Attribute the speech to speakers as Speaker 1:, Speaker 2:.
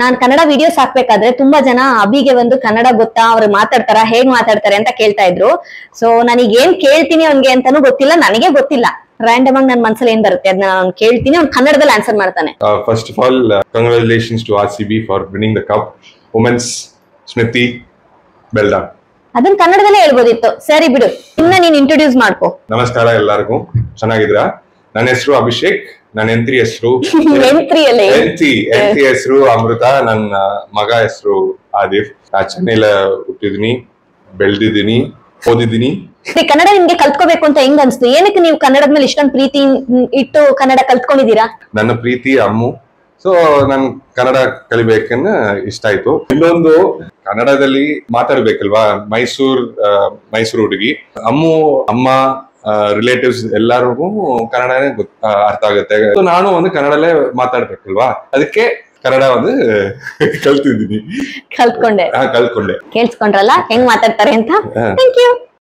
Speaker 1: ನಾನ್ Kannada videos ಹಾಕ್ಬೇಕಾದ್ರೆ ತುಂಬಾ ಜನ ಅಭಿಗೆ ಒಂದು ಕನ್ನಡ ಗೊತ್ತಾ, ಅವ್ರು ಮಾತಾಡ್ತಾರ, ಹೇಗ್ ಮಾತಾಡ್ತಾರೆ ಅಂತ ಕೇಳ್ತಾ ಇದ್ರು. ಸೊ ನನಗೆ ಏನ್ ಕೇಳ್ತೀನಿ ಅವ್ನ್ಗೆ ಅಂತಾನು ಗೊತ್ತಿಲ್ಲ, ನನಗೆ ಗೊತ್ತಿಲ್ಲ. ರ್ಯಾಂಡಮ್ ಆಗಿ ನನ್ನ ಮನಸ್ಸಲ್ಲಿ ಏನ್ ಬರುತ್ತೆ ಅದನ್ನ ನಾನು ಕೇಳ್ತೀನಿ, ಅವ್ನು ಕನ್ನಡದಲ್ಲಿ ಆನ್ಸರ್ ಮಾಡ್ತಾನೆ.
Speaker 2: First of all congratulations to RCB for winning the cup. Women's Smriti well done. ಅದನ್ನ
Speaker 1: ಕನ್ನಡದಲ್ಲೇ ಹೇಳ್ಬೋದಿತ್ತು. ಸರಿ ಬಿಡು, ಇನ್ನ ನೀನ್ ಇಂಟ್ರೊಡ್ಯೂಸ್ ಮಾಡ್ಕೋ.
Speaker 2: ನಮಸ್ಕಾರ ಎಲ್ಲರಿಗೂ, ಚೆನ್ನಾಗಿದ್ದೀರಾ? ನನ್ನ ಹೆಸರು ಅಭಿಷೇಕ್, ನನ್ನ ಹೆಂಡತಿ ಹೆಸರು ಹೆಸರು ಅಮೃತ, ನನ್ನ ಮಗ ಹೆಸರು ಆದಿಫ್. ಚೆನ್ನೈಲ ಹುಟ್ಟಿದೀನಿ, ಬೆಳೆದಿದ್ದೀನಿ, ಓದಿದ್ದೀನಿ.
Speaker 1: ಕನ್ನಡ ನಿಮ್ಗೆ ಕಲ್ತ್ಕೋಬೇಕು ಅಂತ ಹೆಂಗ್ ಅನ್ಸ್ತು? ಏನಕ್ಕೆ ನೀವು ಕನ್ನಡದ ಮೇಲೆ ಇಷ್ಟೊಂದು ಪ್ರೀತಿ ಇಟ್ಟು ಕನ್ನಡ ಕಲ್ತ್ಕೊಂಡಿದ್ದೀರಾ?
Speaker 2: ನನ್ನ ಪ್ರೀತಿ ಅಮ್ಮು. ಸೊ ನನ್ ಕನ್ನಡ ಕಲಿಬೇಕನ್ನ ಇಷ್ಟ ಆಯ್ತು. ಇನ್ನೊಂದು, ಕನ್ನಡದಲ್ಲಿ ಮಾತಾಡ್ಬೇಕಲ್ವಾ, ಮೈಸೂರು ಹುಡುಗಿ ಅಮ್ಮು, ಅಮ್ಮ, ರಿಲೇಟಿವ್ಸ್ ಎಲ್ಲರಿಗೂ ಕನ್ನಡನೇ ಅರ್ಥ ಆಗುತ್ತೆ. ನಾನು ಒಂದು ಕನ್ನಡಲ್ಲೇ ಮಾತಾಡ್ಬೇಕಲ್ವಾ, ಅದಕ್ಕೆ ಕನ್ನಡ ಒಂದು ಕಲ್ತಿದ್ದೀನಿ.
Speaker 1: ಕಲ್ತ್ಕೊಂಡೆ.
Speaker 2: ಕೇಳಿಸ್ಕೊಂಡ್ರಲ್ಲ
Speaker 1: ಹೆಂಗ್ ಮಾತಾಡ್ತಾರೆ ಅಂತ. Thank you.